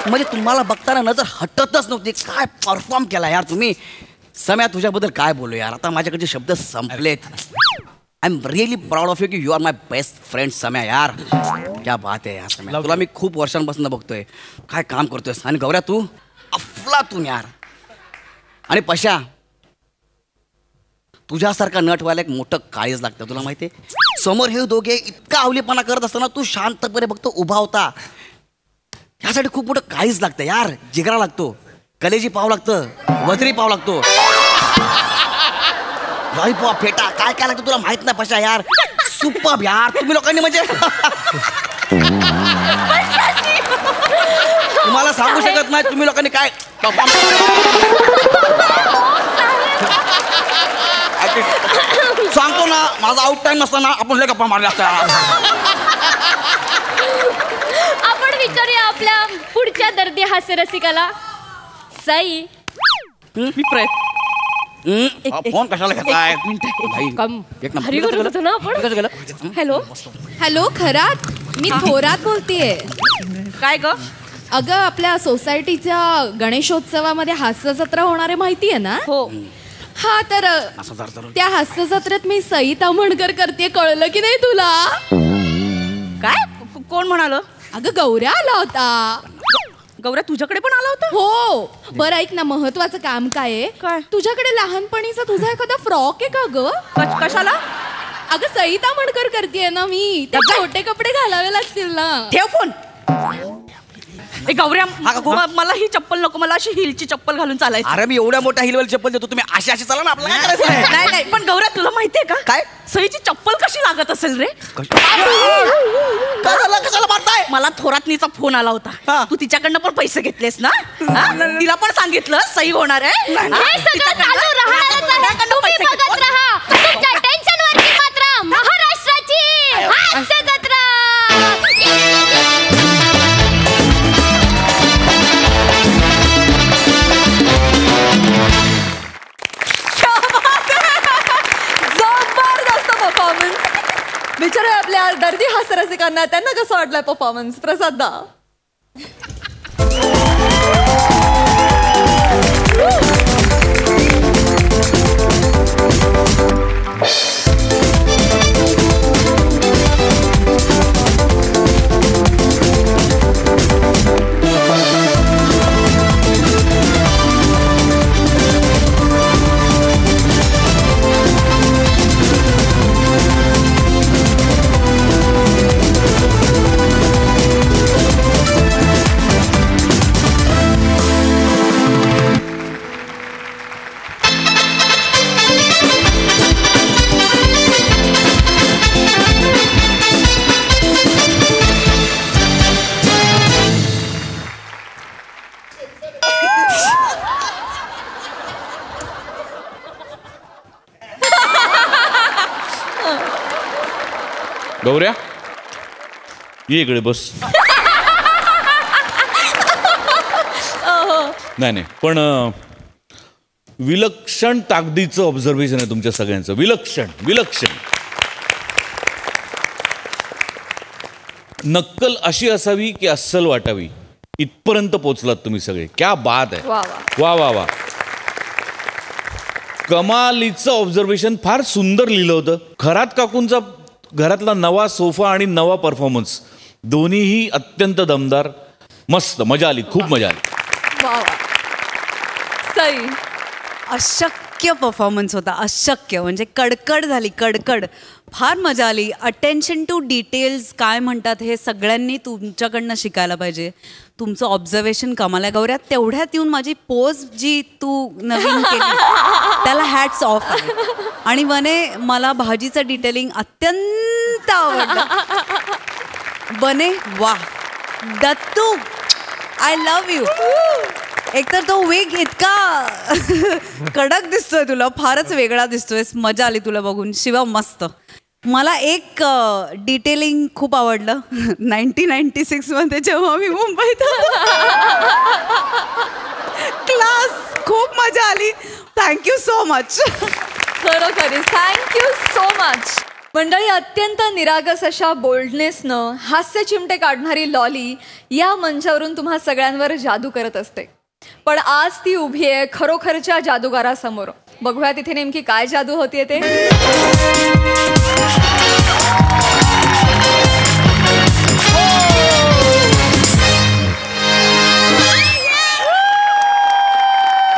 म्हणजे तुम्हाला बघताना नजर हटतच नव्हती. काय परफॉर्म केला यार तुम्ही. सम्या, तुझ्याबद्दल काय बोलू यार, आता माझ्याकडचे शब्द संपलेत. I am really proud of you की you are my best friend Samya यार. क्या बात आहे यार सम्या, तुला मी खूप वर्षांपासून बघतोय, काय काम करतोयस. आणि गौऱ्या, तू अफलातून यार. आणि पशा, तुझ्यासारखा नट व्हायला एक मोठं काळीज लागतं, तुला माहिती आहे. समोर हे दोघे इतका अवलीपणा करत असताना तू शांतपणे फक्त उभा होता. ह्यासाठी खूप मोठं काळीज लागतं यार. जिगरा लागतो, कलेजी पाव लागतं, वजरी पाव लागतो, लॉलीपॉप, फेटा, काय काय लागतं तुला माहित नाही पशा यार. सुपर्ब यार तुम्ही लोकांनी. म्हणजे तुम्हाला सांगू शकत नाही तुम्ही लोकांनी काय सांगतो ना. माझा आउट टाइम नसताना आपण लय गप्पा मारल्या असत्या. आपण विचारूया आपल्या पुढच्या दर्दी हास्य रसिकाला. सई. मी प्रयत्न. फोन कशाला घेताय? हॅलो हॅलो, खरात मी थोरात बोलतेय. काय ग? अगं, आपल्या सोसायटीच्या गणेशोत्सवामध्ये हास्य जत्रा होणार आहे, माहितीये ना? हो. हा, तर त्या हास्य जत्रेत मी सई तामणकर करते. कळलं की नाही तुला? काय? कोण म्हणाल? अगं, गौऱ्या आला होता. गौऱ्या तुझ्याकडे पण आला होता? हो. बरं ऐक ना, महत्वाचं काम काय आहे? काय? तुझ्याकडे लहानपणीचा तुझा एखादा फ्रॉक आहे का ग? कशाला? अगं, सई तामणकर करतेय ना मी, ते छोटे कपडे घालावे लागतील ना. ठेव फोन. ए गौऱ्या, मला ही चप्पल नको, मला अशी हिलची चप्पल घालून चालायची. अरे मी एवढ्या मोठ्या हिलवेल चप्पल देतो, तुम्ही अशी अशी चला ना. आपल्याला काय करायचं आहे? नाही नाही, पण गौऱ्या तुला माहितीये का काय? सईची चप्पल कशी लागत असेल रे? कशाला मारताय? मला थोरातनीचा फोन आला होता. तू तिच्याकडनं पण पैसे घेतलेस ना? तिला पण सांगितलं सई होणार आहे. हे सगळं चालू राहणारच आहे. तुम्ही बघत राहा. तुमच्या टेन्शनवरची मात्र महाराष्ट्राची हास्य जत्रा. रसिकांना त्यांना कसं वाटलंय परफॉर्मन्स? प्रसाद दा. गौऱ्या ये इकडे बस. नाही पण विलक्षण ताकदीचं ऑब्झर्वेशन आहे तुमच्या सगळ्यांचं. विलक्षण. नक्कल अशी असावी की अस्सल वाटावी इथपर्यंत पोचलात तुम्ही सगळे. क्या बात आहे. वा वा वा. कमालीचं ऑब्झर्वेशन. फार सुंदर लिहिलं होतं. खरात काकूंचा घरातला नवा सोफा आणि नवा परफॉर्मन्स दोन्हीही अत्यंत दमदार. मस्त मजा आली. खूप मजा आली. सई. अशक्य परफॉर्मन्स होता. अशक्य म्हणजे कडकड झाली. कडकड. फार मजा आली. अटेन्शन टू डिटेल्स काय म्हणतात हे सगळ्यांनी तुमच्याकडनं शिकायला पाहिजे. तुमचं ऑब्झर्वेशन कमाल आहे गौऱ्या. तेवढ्यात येऊन माझी पोज जी तू नवीन केली त्याला हॅट्स ऑफ आहे. आणि बने मला भाजीचं डिटेलिंग अत्यंत आवडलं. बने वा. Dattu I love you. एकतर तो विग इतका कडक दिसतोय तुला. फारच वेगळा दिसतोय. मजा आली तुला बघून. शिवा मस्त. मला एक डिटेलिंग खूप आवडलं. 1996 जेव्हा मी मुंबईत क्लास. खूप मजा आली. Thank you so much. खरोखरीच थँक्यू सो मच. मंडळी, अत्यंत निरागस अशा बोल्डनेसनं हास्य चिमटे काढणारी लॉली या मंचावरून तुम्हा सगळ्यांवर जादू करत असते. पण आज ती उभी आहे खरोखरच्या जादूगारासमोर. बघूया तिथे नेमकी काय जादू होतीये ते.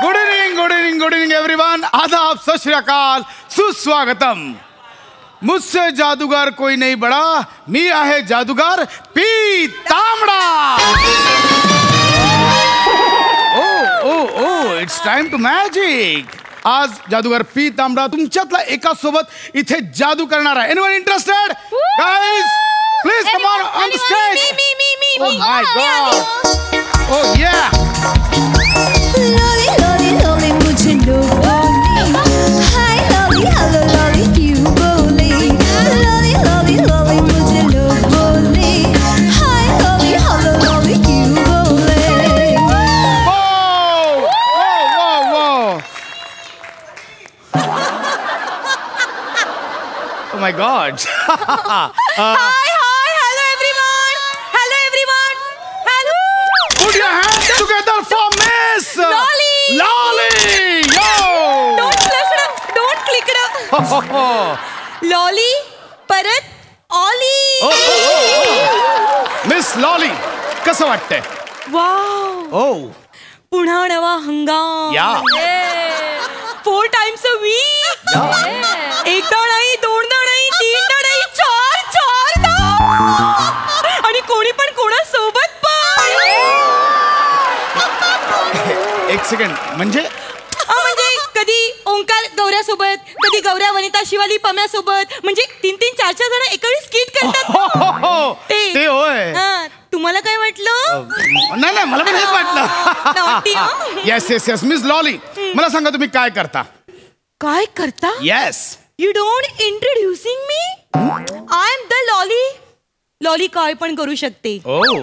Good evening everyone. आदाब, सत श्री अकाल, सुस्वागतम. मुझसे जादूगर कोई नहीं बड़ा. मी आहे जादूगर P Tambda. Oh it's time to magic. आज जादूगर पी तांबडा तुमच्यातला एका सोबत इथे जादू करणार आहे. Anyone interested? Guys please come on the stage. Oh my God. Oh yeah. Lolly, lolly, lolly, मुझे लो बोली. Hi lolly, hello lolly, क्यों बोली? Lolly, lolly, lolly, मुझे लो बोली. Hi lolly, hello lolly, क्यों बोली? Whoa. Oh my God. Put your hands together for Miss Lolly. Yo. Don't click it. Lolly परत ऑली. Miss lolly, कसं वाटतंय? वाव. पुन्हा नवा हंगाम. या. 4 times a week. एकदा नाही, दोनदा नाही, तीनदा नाही, चारदा. आणि कोणी पण कोणासोबत पण. एक सेकंड. म्हणजे कधी ओंकार गौऱ्यासोबत, कधी गौऱ्या वनिता शिवाली पम्यासोबत. म्हणजे 3-3, 4-4 जण एकावेळी स्किट करतात. ते होय. तुम्हाला काय वाटलं? नाही मला पण हेच वाटलं. येस मिस लॉली, मला सांगा तुम्ही काय करता? काय करता? Yes. You don't introducing me. I am the lolly. Lolly काय पण करू शकते.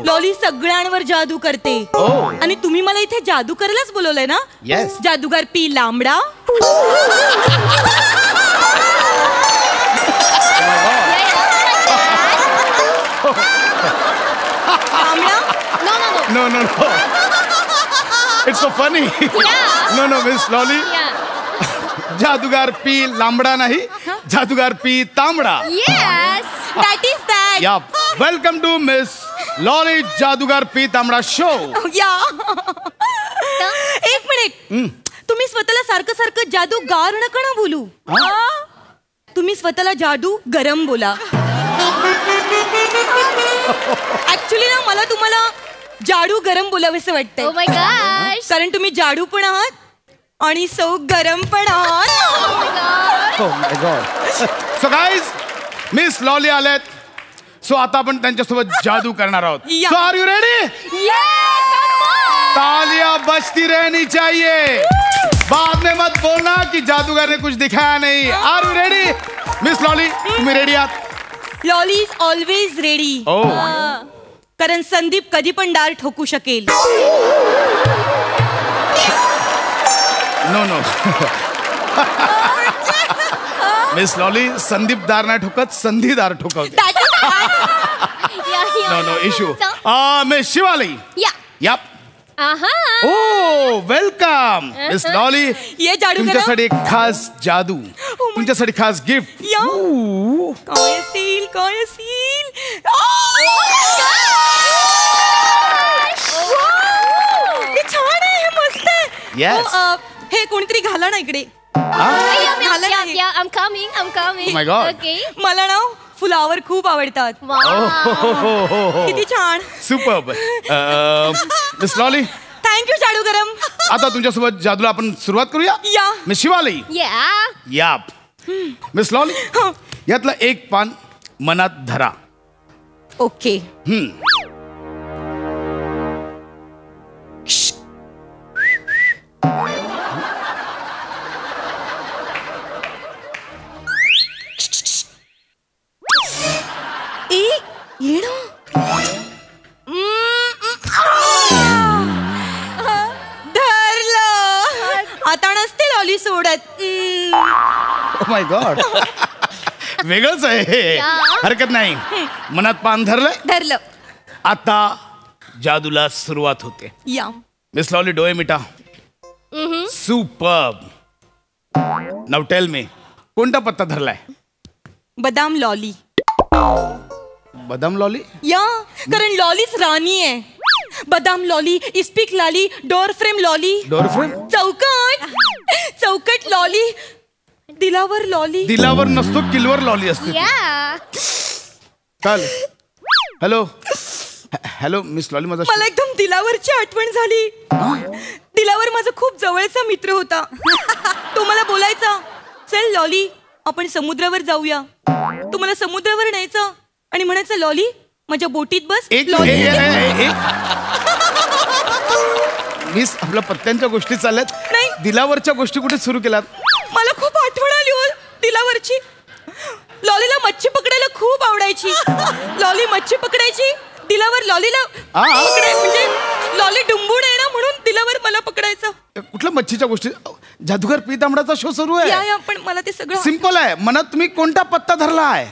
लॉली सगळ्यांवर जादू करते. आणि तुम्ही मला इथे जादू करायलाच बोलवलंय ना? येस. जादूगार P lambda. No, no, no. It's so funny. No, no, Miss Lolly. जादूगार पी लांबडा नाही, जादूगार पी तांबडा. Yes, that is that. Yeah. Welcome to Miss Lolly जादूगार पी तांबडा शो. एक मिनिट, तुम्ही स्वतःला सारखं सारखं जादूगार नका ना बोलू. तुम्ही स्वतःला जादू गरम बोला. ऍक्च्युली ना मला तुम्हाला जाडू गरम बोलावंसं वाटतंय. Oh my gosh. कारण तुम्ही जाडू पण आहात आणि सौ गरम पण आहात. Oh my God. So guys, Miss Lolly आलेत. So आता आपण त्यांच्यासोबत जादू करणार आहोत. So are you ready? तालियां बजती रहनी चाहिए. बाद में मत बोलना कि जादूगर ने कुछ दिखाया नहीं. Are you ready? Miss Lolly, तुम्ही रेडी आहात? Lolly is always ready. कारण संदीप कधी पण दार ठोकू शकेल. No no. Miss Lolly Sandeep दार नाही ठोकत, संधी दार ठोकवते. No no issue. Miss Shivali. या. Oh welcome miss Lolly. ये जादू तुमच्यासाठी एक खास जादू, तुमच्यासाठी खास गिफ्ट. काय असेल काय असेल. हे छान आहे, हे मस्त आहे. Yes. हे कोणतरी घाला ना इकडे. I'm coming. Oh my God. Okay. मला ना फुलावर खूप आवडतात. किती छान. सुपर्ब. मिस लॉली थँक्यू जादू गरम. आता तुमच्यासोबत जादूला आपण सुरुवात करूया. या. मिस शिवाली. या. मिस लॉली यातलं एक पान मनात धरा. ओके. आता नसते लॉली सोडत. माय गॉड. वेगळंच आहे हे. हरकत नाही. मनात पान धरलं. आता जादूला सुरुवात होते. या. मिस लॉली डोळे meta. Superb. Now tell me कोणता पत्ता धरलाय? बदाम लॉली. बदाम लॉली. या, कारण लॉलीच राणी आहे. बदाम लॉली, इस्पिक Lolly, door frame Lolly. Door frame. चौकट लॉली, दिलावर लॉली. दिलावर नसतो, किलवर लॉली असते. चाल. Hello hello miss Lolly. मला एकदम दिलावरची आठवण झाली. दिलावर माझा खूप जवळचा मित्र होता. तो मला बोलायचा, चल लॉली आपण समुद्रावर जाऊया. तो मला समुद्रावर न्यायचा आणि म्हणायचं, लॉली माझ्या बोटीत बस. मिस आपल्या पत्त्यांच्या गोष्टी चालल्यात. नाही, दिलावरच्या गोष्टी कुठे सुरू केल्यात? मला खूप आठवण आली हो दिलावरची. लॉलीला मच्छी पकडायला खूप आवडायची. लॉली मच्छी पकडायची, दिलावर लॉलीला म्हणजे लॉली डुंबू नये ना म्हणून दिलावर मला पकडायचं. कुठल्या मच्छीच्या गोष्टी? जादूगर पी तांबडाचा शो सुरू आहे. पण मला ते सगळं सिंपल आहे. मनात तुम्ही कोणता पत्ता धरला आहे?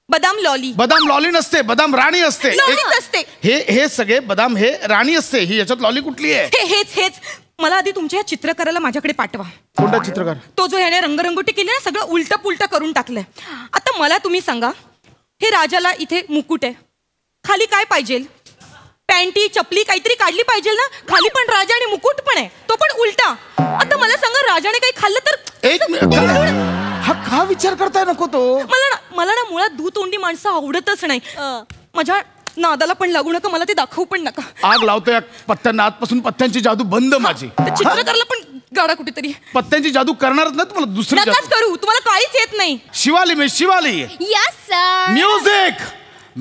बदाम लॉली. बदाम लॉली नसते, बदाम राणी असते. हे सगळे बदाम हे राणी असते. ही याच्यात लॉली कुठली आहे? हेच मला आधी तुमच्या ह्या चित्रकाराला माझ्याकडे पाठवा. कोणता चित्रकार? तो जो ह्याने रंगरंगोटी केली ना, सगळं उलटा पुलटा करून टाकलंय. आता मला तुम्ही सांगा, हे राजाला इथे मुकुट आहे, खाली काय पाहिजे? पॅन्टी चपली काहीतरी काढली पाहिजे ना. खाली पण राजा आणि मुकुट पण आहे, तो पण उलटा. आता मला सांगा, राजाने काही खाल्लं तर? एक हा विचार करताय नको तो. मला ना मुळात दूतोंडी माणसं आवडतच नाही. माझ्या नादाला पण लागू नका, मला ते दाखवू पण नका. आग लावतोय पत्त्यांना. आजपासून पत्त्यांची जादू बंद माझी. चित्रकारला पण गाडा कुठेतरी. पत्त्यांची जादू करणारच ना तुम्हाला दुसरी नकाच करू, तुम्हाला काहीच येत नाही. Shivali miss Shivali. Yes sir. Music.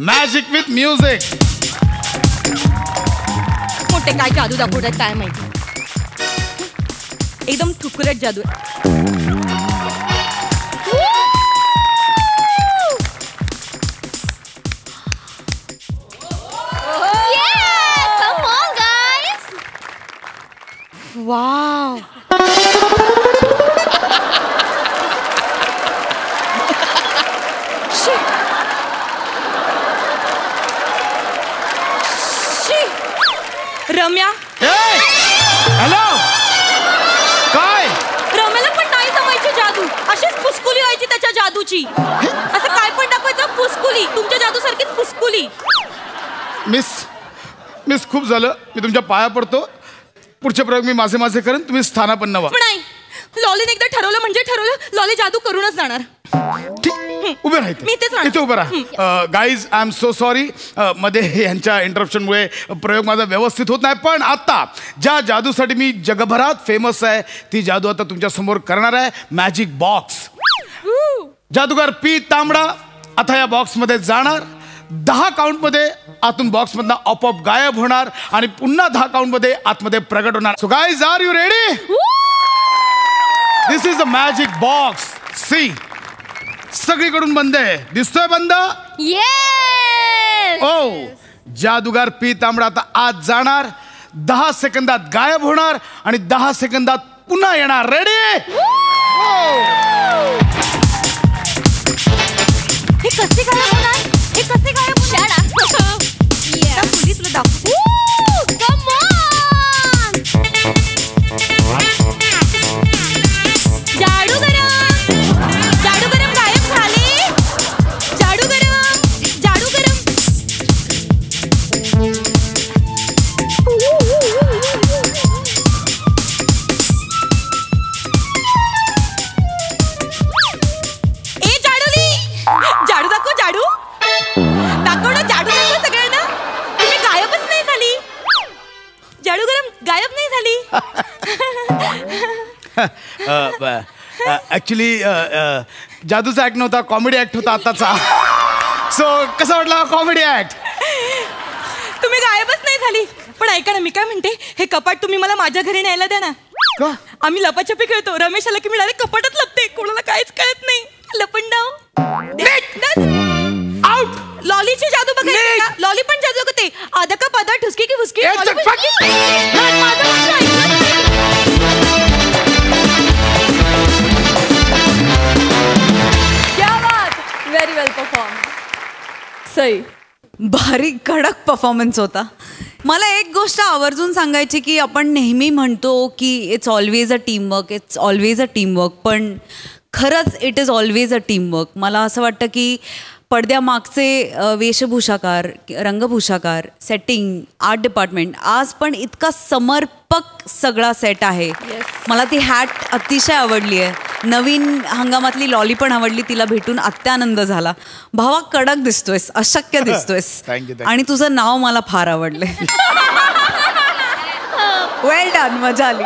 Magic with music. मोठे काय जादू दाखवतात काय माहिती. एकदम ठुकरट जादू आहे. Wow. रम्या. हॅलो काय रम्याला पण नाही जमायची जादू, अशीच फुसकुली व्हायची त्याच्या जादूची. असं काय पण दाखवायचं फुसकुली, तुमच्या जादू सारखीच फुसकुली. मिस खूप झालं, मी तुमच्या पाया पडतो. पुढचे प्रयोग मी माझे करेन, तुम्ही स्थानापन्न नवा. नाही, लॉलीने एकदा ठरवलं म्हणजे ठरवलं, लॉली जादू करूनच जाणार. उभे राहते, मी तेच इथे उभं राहा. Guys I am so sorry, मध्ये यांच्या इंटरप्शनमुळे प्रयोग माझा व्यवस्थित होत नाही. पण आता ज्या जादूसाठी मी जगभरात फेमस आहे ती जादू आता तुमच्या समोर करणार आहे. Magic box. जादूगार पी तांबडा आता या बॉक्समध्ये जाणार. 10 काउंटमध्ये आतून बॉक्समधनं आपोआप गायब होणार आणि पुन्हा 10 काउंटमध्ये आतमध्ये प्रगट होणार. So guys, are you ready? This is a magic box. See, सगळीकडून बंद आहे, दिसतोय बंद? येस. ओ, जादूगार पी तांबडा आता आत जाणार, 10 सेकंदात गायब होणार आणि 10 सेकंदात पुन्हा येणार. रेडी? हे कसे गायब होणार? हे कसे गायब होणार? मुली तुला दाखवू. Come on. जाडू गरम गायब झाले. जाडू गरम. ए जाडूली, जाडू दाखव. जाडू दाखव ना, जाडू दाखव सगळ्यांना. तुम्ही गायबच नाही झाली. जाडू गरम गायब नाही झाली. ऍक्च्युली जादूचा ऍक्ट नव्हता, कॉमेडी ऍक्ट होता आताचा. सो कसा वाटला कॉमेडी ऍक्ट? तुम्ही गायबच नाही झाली. पण ऐका ना, मी काय म्हणते, हे कपाट तुम्ही मला माझ्या घरी न्यायला द्या ना. का? आम्ही लपाछपी खेळतो. रमेश आला की मी डायरेक्ट कपाटात लपते, कोणाला काहीच कळत नाही. लपंडाव. आउट. लॉलीची जादू बघायची का? लॉली पण जादू करते. आधा का पादा, ठुसकी की फुसकी. ए, चल, पाक. क्या बात, व्हेरी वेल परफॉर्म. सई, भारी कडक परफॉर्मन्स होता. मला एक गोष्ट आवर्जून सांगायची की आपण नेहमी म्हणतो की इट्स ऑलवेज अ टीमवर्क, पण खरंच it is always a teamwork. मला असं वाटतं की पडद्यामागचे वेशभूषाकार, रंगभूषाकार, सेटिंग, आर्ट डिपार्टमेंट, आज पण इतका समर्पक सगळा सेट आहे. मला ती हॅट अतिशय आवडली आहे. नवीन हंगामातली लॉली पण आवडली, तिला भेटून अत्यानंद झाला. भावा, कडक दिसतोयस, अशक्य दिसतोयस. आणि तुझं नाव मला फार आवडलंय. वेल डन, मजा आली.